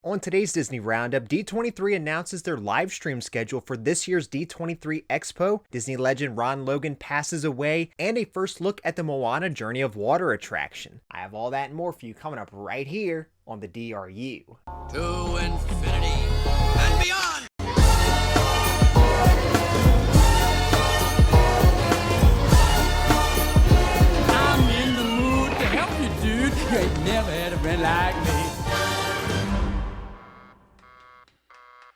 On today's Disney Roundup, D23 announces their live stream schedule for this year's D23 Expo, Disney legend Ron Logan passes away, and a first look at the Moana Journey of Water attraction. I have all that and more for you coming up right here on the DRU. To infinity and beyond! I'm in the mood to help you, dude. You ain't never had a friend like me.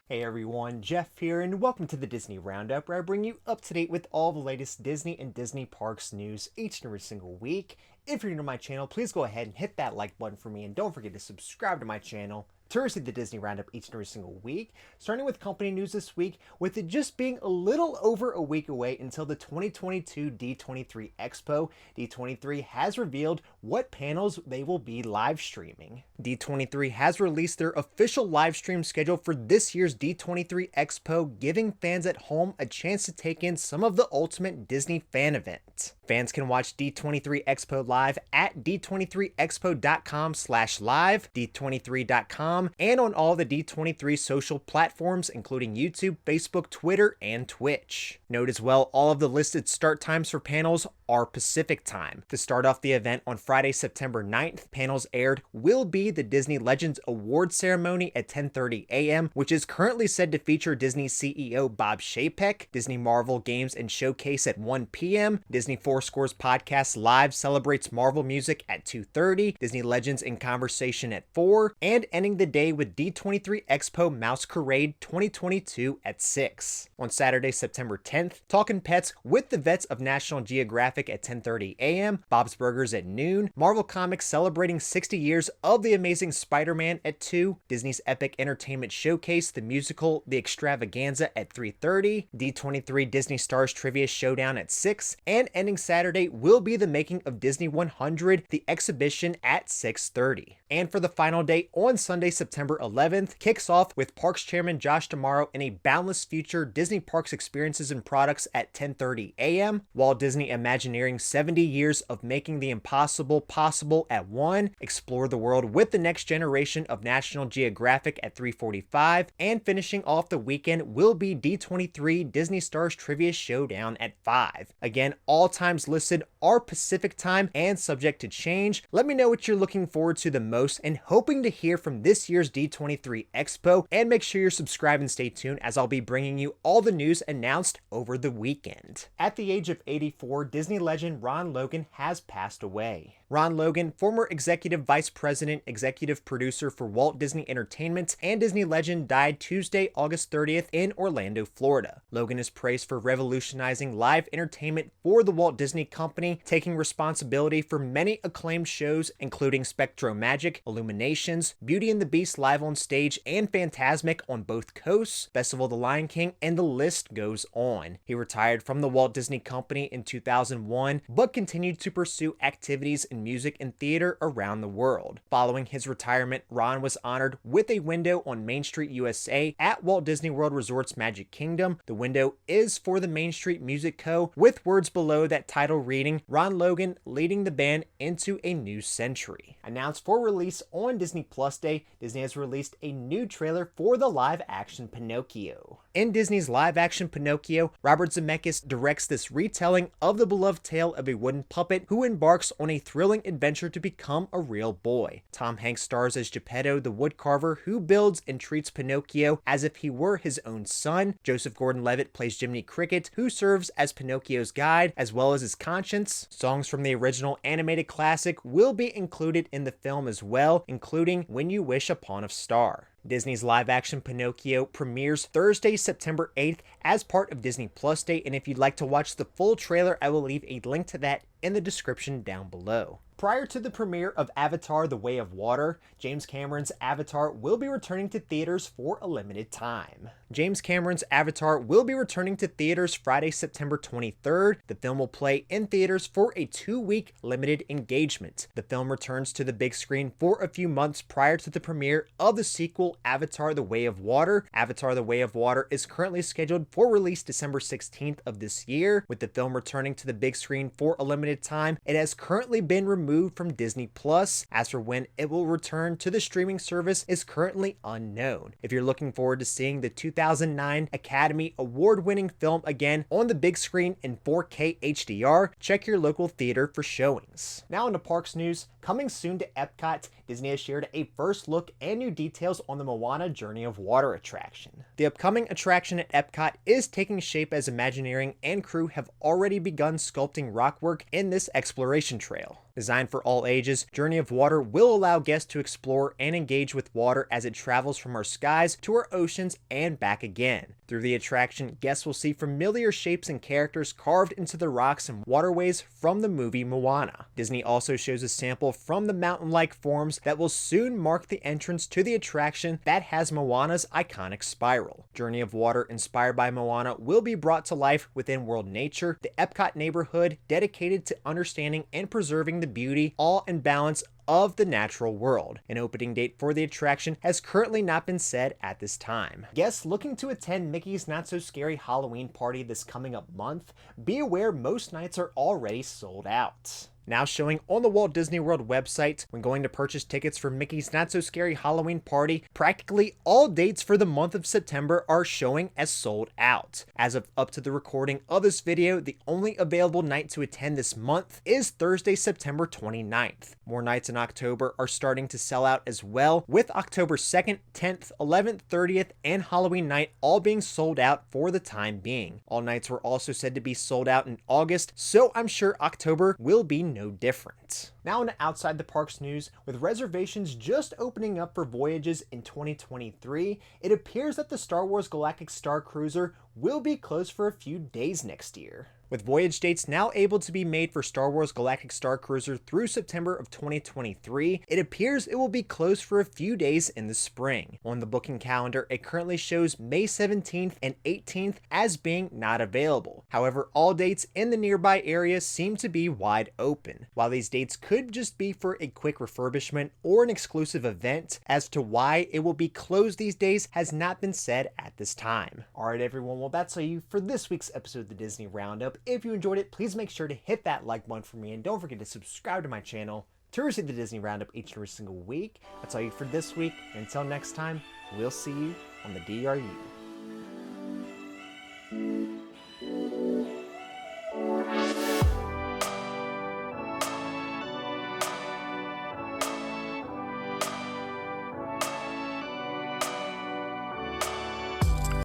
Hey everyone, Jeff here, and welcome to the Disney Roundup, where I bring you up to date with all the latest Disney and Disney Parks news each and every single week. If you're new to my channel, please go ahead and hit that like button for me, and don't forget to subscribe to my channel to receive the Disney Roundup each and every single week. Starting with company news this week, with it just being a little over a week away until the 2022 D23 Expo, D23 has revealed what panels they will be live streaming. D23 has released their official live stream schedule for this year's D23 Expo, giving fans at home a chance to take in some of the ultimate Disney fan event. Fans can watch D23 Expo live at d23expo.com/live, d23.com, and on all the D23 social platforms, including YouTube, Facebook, Twitter, and Twitch. Note as well, all of the listed start times for panels are Pacific time. To start off the event on Friday, September 9th, panels aired will be the Disney Legends Awards ceremony at 10:30 a.m., which is currently said to feature Disney CEO Bob Chapek, Disney Marvel Games and Showcase at 1 p.m., Disney Four Scores Podcast Live celebrates Marvel music at 2:30, Disney Legends in Conversation at 4, and ending the day with D23 Expo Mouse Parade 2022 at 6. On Saturday, September 10th, Talkin' Pets with the Vets of National Geographic at 10:30 a.m., Bob's Burgers at noon, Marvel Comics celebrating 60 years of The Amazing Spider-Man at 2, Disney's Epic Entertainment Showcase, the musical The Extravaganza at 3:30, D23 Disney Stars Trivia Showdown at 6, and ending Saturday will be the Making of Disney 100, the exhibition at 6:30. And for the final day on Sunday, September 11th, kicks off with Parks Chairman Josh D'Amaro in a Boundless Future Disney Parks Experiences and Products at 10:30 a.m., Walt Disney Imagineering 70 Years of Making the Impossible Possible at 1, Explore the World with the Next Generation of National Geographic at 3:45, and finishing off the weekend will be D23 Disney Stars Trivia Showdown at 5. Again, all times listed are Pacific time and subject to change. Let me know what you're looking forward to the most and hoping to hear from this year's D23 Expo, and make sure you're subscribed and stay tuned as I'll be bringing you all the news announced over the weekend. At the age of 84, Disney legend Ron Logan has passed away. Ron Logan, former executive vice president, executive producer for Walt Disney Entertainment and Disney Legend, died Tuesday, August 30th in Orlando, Florida. Logan is praised for revolutionizing live entertainment for the Walt Disney Company, taking responsibility for many acclaimed shows including SpectroMagic, Illuminations, Beauty and the Beast live on stage, and Fantasmic on both coasts, Festival of the Lion King, and the list goes on. He retired from the Walt Disney Company in 2001, but continued to pursue activities in music and theater around the world. Following his retirement, Ron was honored with a window on Main Street, USA at Walt Disney World Resort's Magic Kingdom. The window is for the Main Street Music Co., with words below that title reading, Ron Logan leading the band into a new century. Announced for release on Disney Plus Day, Disney has released a new trailer for the live-action Pinocchio. In Disney's live-action Pinocchio, Robert Zemeckis directs this retelling of the beloved tale of a wooden puppet who embarks on a thrilling adventure to become a real boy. Tom Hanks stars as Geppetto the woodcarver, who builds and treats Pinocchio as if he were his own son. Joseph Gordon-Levitt plays Jiminy Cricket, who serves as Pinocchio's guide as well as his conscience. Songs from the original animated classic will be included in the film as well, including When You Wish Upon a Star. Disney's live-action Pinocchio premieres Thursday, September 8th as part of Disney Plus Day, and if you'd like to watch the full trailer, I will leave a link to that in the description down below. Prior to the premiere of Avatar: The Way of Water, James Cameron's Avatar will be returning to theaters for a limited time. James Cameron's Avatar will be returning to theaters Friday, September 23rd. The film will play in theaters for a 2-week limited engagement. The film returns to the big screen for a few months prior to the premiere of the sequel Avatar: The Way of Water. Avatar: The Way of Water is currently scheduled for release December 16th of this year. With the film returning to the big screen for a limited time, it has currently been removed removed from Disney Plus. As for when it will return to the streaming service is currently unknown. If you're looking forward to seeing the 2009 Academy Award-winning film again on the big screen in 4K HDR, check your local theater for showings. Now into parks news. Coming soon to Epcot, Disney has shared a first look and new details on the Moana Journey of Water attraction. The upcoming attraction at Epcot is taking shape as Imagineering and crew have already begun sculpting rockwork in this exploration trail. Designed for all ages, Journey of Water will allow guests to explore and engage with water as it travels from our skies to our oceans and back again. Through the attraction, guests will see familiar shapes and characters carved into the rocks and waterways from the movie Moana. Disney also shows a sample from the mountain-like forms that will soon mark the entrance to the attraction that has Moana's iconic spiral. Journey of Water, inspired by Moana, will be brought to life within World Nature, the Epcot neighborhood dedicated to understanding and preserving the beauty, awe, and balance of the natural world. An opening date for the attraction has currently not been set at this time. Guests looking to attend Mickey's Not So Scary Halloween Party this coming up month, be aware most nights are already sold out. Now showing on the Walt Disney World website, when going to purchase tickets for Mickey's Not So Scary Halloween Party, practically all dates for the month of September are showing as sold out. As of up to the recording of this video, the only available night to attend this month is Thursday, September 29th. More nights in October are starting to sell out as well, with October 2nd, 10th, 11th, 30th, and Halloween night all being sold out for the time being. All nights were also said to be sold out in August, so I'm sure October will be no different. Now into outside the parks news, with reservations just opening up for voyages in 2023, it appears that the Star Wars Galactic Starcruiser will be closed for a few days next year. With voyage dates now able to be made for Star Wars Galactic Starcruiser through September of 2023, it appears it will be closed for a few days in the spring. On the booking calendar, it currently shows May 17th and 18th as being not available. However, all dates in the nearby area seem to be wide open. While these dates could just be for a quick refurbishment or an exclusive event, as to why it will be closed these days has not been said at this time. Alright everyone, well that's all you for this week's episode of the Disney Roundup. If you enjoyed it, please make sure to hit that like button for me, and don't forget to subscribe to my channel to receive the Disney Roundup each and every single week. That's all you for this week. Until next time, we'll see you on the DRU.